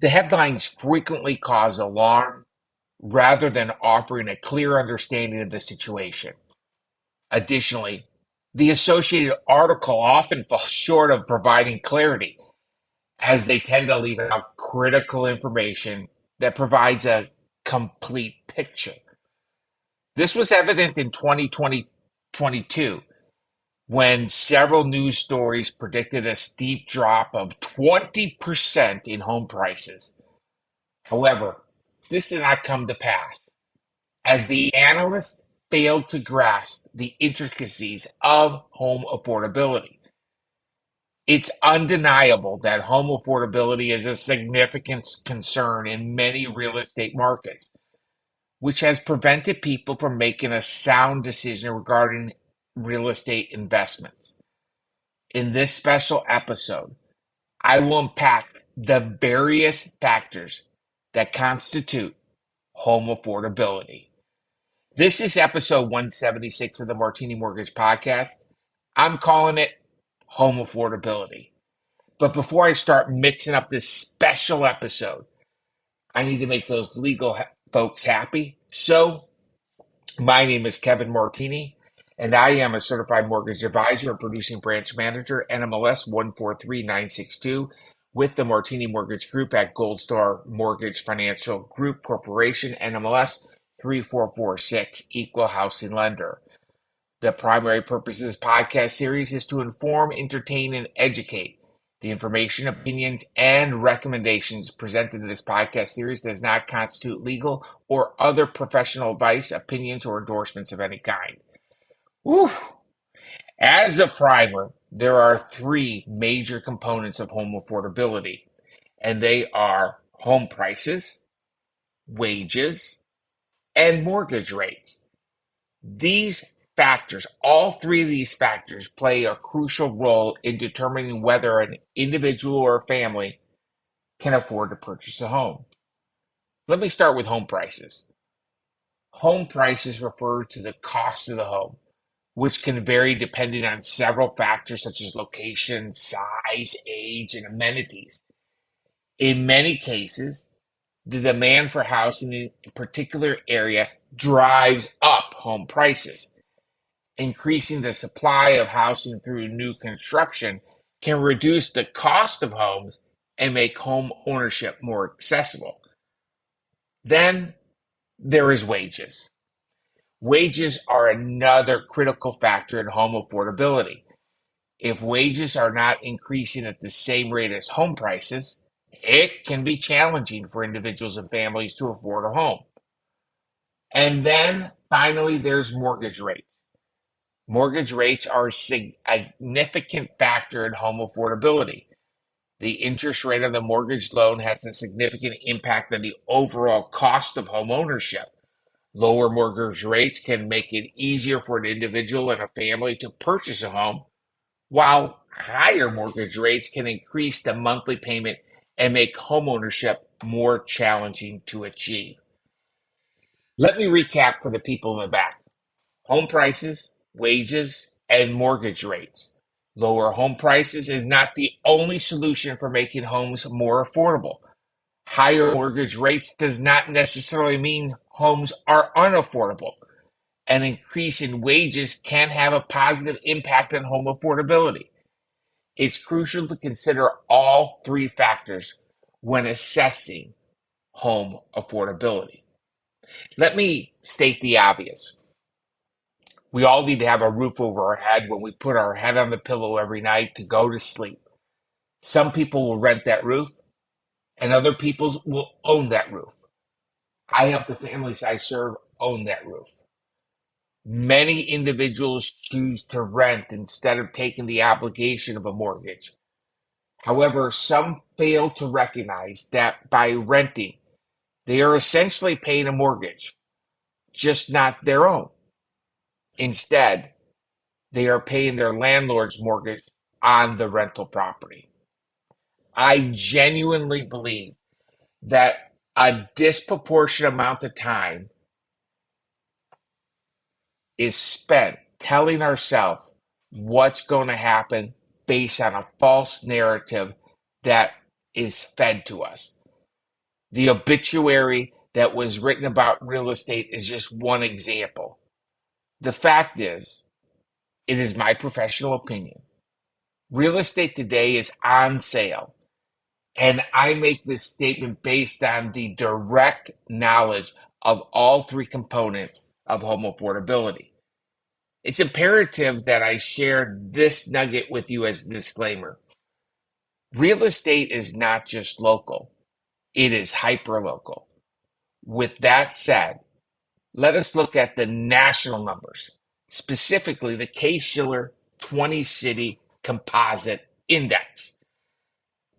The headlines frequently cause alarm rather than offering a clear understanding of the situation. Additionally, the associated article often falls short of providing clarity, as they tend to leave out critical information that provides a complete picture. This was evident in 2022 when several news stories predicted a steep drop of 20% in home prices. However, this did not come to pass, as the analysts failed to grasp the intricacies of home affordability. It's undeniable that home affordability is a significant concern in many real estate markets, which has prevented people from making a sound decision regarding real estate investments. In this special episode, I will unpack the various factors that constitute home affordability. This is episode 176 of the Martini Mortgage Podcast. I'm calling it home affordability. But before I start mixing up this special episode, I need to make those legal folks happy. So, my name is Kevin Martini, and I am a certified mortgage advisor and producing branch manager, NMLS 143962, with the Martini Mortgage Group at Gold Star Mortgage Financial Group Corporation, NMLS 3446, Equal Housing Lender. The primary purpose of this podcast series is to inform, entertain, and educate. The information, opinions, and recommendations presented in this podcast series does not constitute legal or other professional advice, opinions, or endorsements of any kind. Whew. As a primer, there are three major components of home affordability, and they are home prices, wages, and mortgage rates. These factors, all three of these factors, play a crucial role in determining whether an individual or a family can afford to purchase a home. Let me start with home prices. Home prices refer to the cost of the home, which can vary depending on several factors such as location, size, age, and amenities. In many cases, the demand for housing in a particular area drives up home prices. Increasing the supply of housing through new construction can reduce the cost of homes and make home ownership more accessible. Then there is wages. Wages are another critical factor in home affordability. If wages are not increasing at the same rate as home prices, it can be challenging for individuals and families to afford a home. And then finally, there's mortgage rates. Mortgage rates are a significant factor in home affordability. The interest rate on the mortgage loan has a significant impact on the overall cost of home ownership. Lower mortgage rates can make it easier for an individual and a family to purchase a home, while higher mortgage rates can increase the monthly payment and make home ownership more challenging to achieve. Let me recap for the people in the back. Home prices, wages, and mortgage rates. Lower home prices is not the only solution for making homes more affordable. Higher mortgage rates does not necessarily mean homes are unaffordable. An increase in wages can have a positive impact on home affordability. It's crucial to consider all three factors when assessing home affordability. Let me state the obvious. We all need to have a roof over our head when we put our head on the pillow every night to go to sleep. Some people will rent that roof, and other people will own that roof. I help the families I serve own that roof. Many individuals choose to rent instead of taking the obligation of a mortgage. However, some fail to recognize that by renting, they are essentially paying a mortgage, just not their own. Instead, they are paying their landlord's mortgage on the rental property. I genuinely believe that a disproportionate amount of time is spent telling ourselves what's going to happen based on a false narrative that is fed to us. The obituary that was written about real estate is just one example. The fact is, it is my professional opinion. Real estate today is on sale. And I make this statement based on the direct knowledge of all three components of home affordability. It's imperative that I share this nugget with you as a disclaimer. Real estate is not just local, it is hyperlocal. With that said, let us look at the national numbers, specifically the Case-Shiller 20 City Composite Index.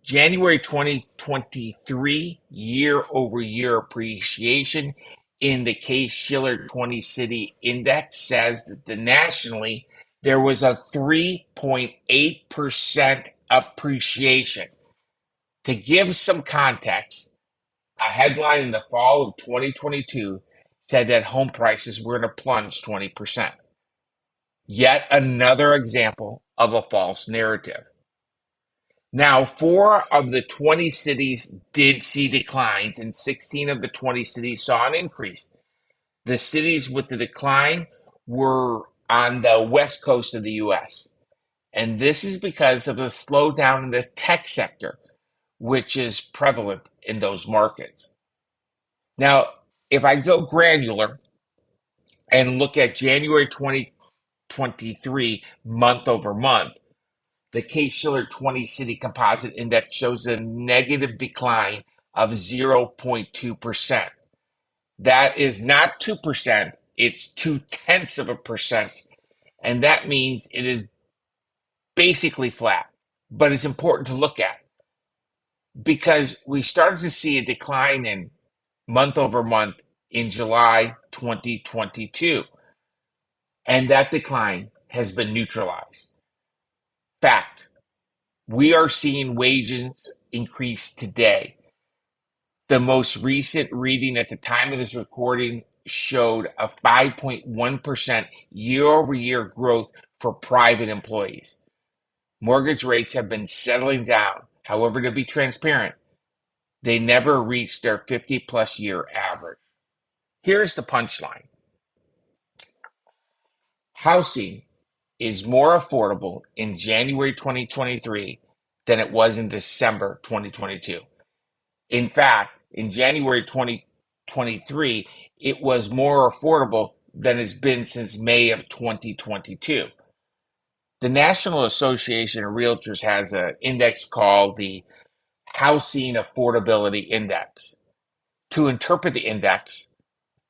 January 2023 year-over-year appreciation in the Case-Shiller 20 City Index says that nationally there was a 3.8% appreciation. To give some context, a headline in the fall of 2022 said that home prices were going to plunge 20%. Yet another example of a false narrative. Now, 4 of the 20 cities did see declines, and 16 of the 20 cities saw an increase. The cities with the decline were on the west coast of the U.S., and this is because of a slowdown in the tech sector, which is prevalent in those markets. Now, if I go granular and look at January 2023 month over month, the Case-Shiller 20 City Composite Index shows a negative decline of 0.2%. That is not 2%, it's 0.2%. And that means it is basically flat. But it's important to look at because we started to see a decline in month over month in July 2022. And that decline has been neutralized. Fact. We are seeing wages increase today. The most recent reading at the time of this recording showed a 5.1% year-over-year growth for private employees. Mortgage rates have been settling down. However, to be transparent, they never reached their 50-plus year average. Here's the punchline. Housing is more affordable in January 2023 than it was in December 2022. In fact, in January 2023, it was more affordable than it's been since May of 2022. The National Association of Realtors has an index called the Housing Affordability Index. To interpret the index,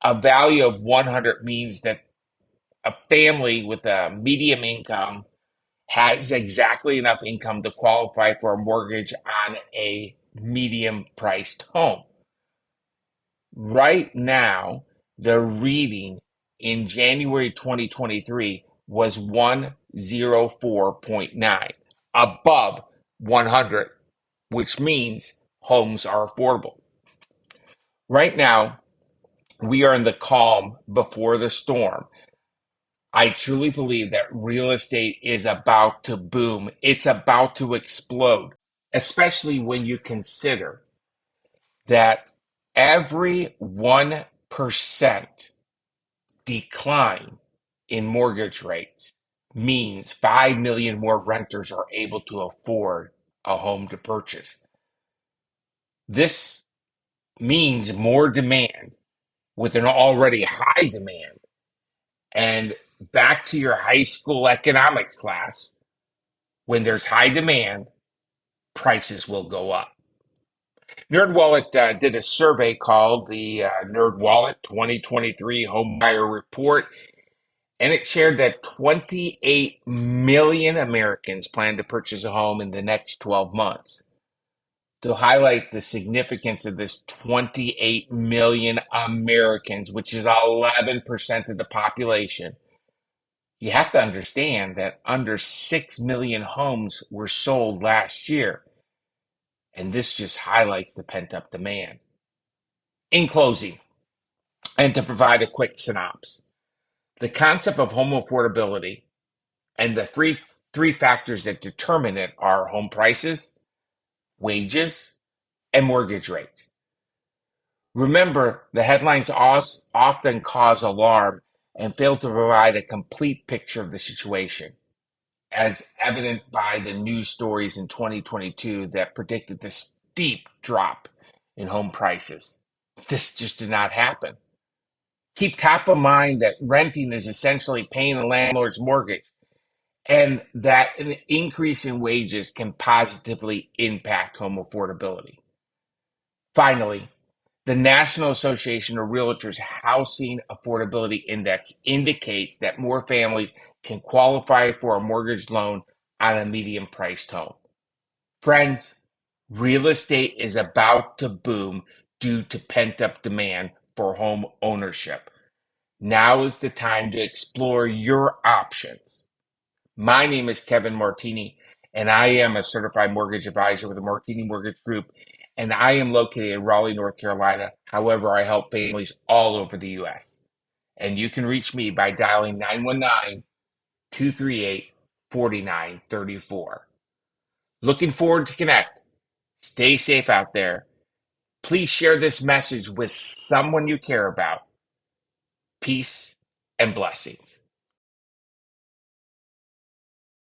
a value of 100 means that a family with a medium income has exactly enough income to qualify for a mortgage on a medium priced home. Right now, the reading in January 2023 was 104.9, above 100, which means homes are affordable. Right now, we are in the calm before the storm. I truly believe that real estate is about to boom. It's about to explode, especially when you consider that every 1% decline in mortgage rates means 5 million more renters are able to afford a home to purchase. This means more demand with an already high demand. And back to your high school economics class, when there's high demand, prices will go up. NerdWallet did a survey called the NerdWallet 2023 Homebuyer Report, and it shared that 28 million Americans plan to purchase a home in the next 12 months. To highlight the significance of this 28 million Americans, which is 11% of the population, you have to understand that under 6 million homes were sold last year. And this just highlights the pent-up demand. In closing, and to provide a quick synopsis, the concept of home affordability and the three factors that determine it are home prices, wages, and mortgage rates. Remember, the headlines often cause alarm and fail to provide a complete picture of the situation, as evident by the news stories in 2022 that predicted the steep drop in home prices. This just did not happen. Keep top of mind that renting is essentially paying a landlord's mortgage, and that an increase in wages can positively impact home affordability. Finally, the National Association of Realtors Housing Affordability Index indicates that more families can qualify for a mortgage loan on a medium priced home. Friends, real estate is about to boom due to pent up demand for home ownership. Now is the time to explore your options. My name is Kevin Martini, and I am a certified mortgage advisor with the Martini Mortgage Group, and I am located in Raleigh, North Carolina. However, I help families all over the U.S. And you can reach me by dialing 919-238-4934. Looking forward to connect. Stay safe out there. Please share this message with someone you care about. Peace and blessings.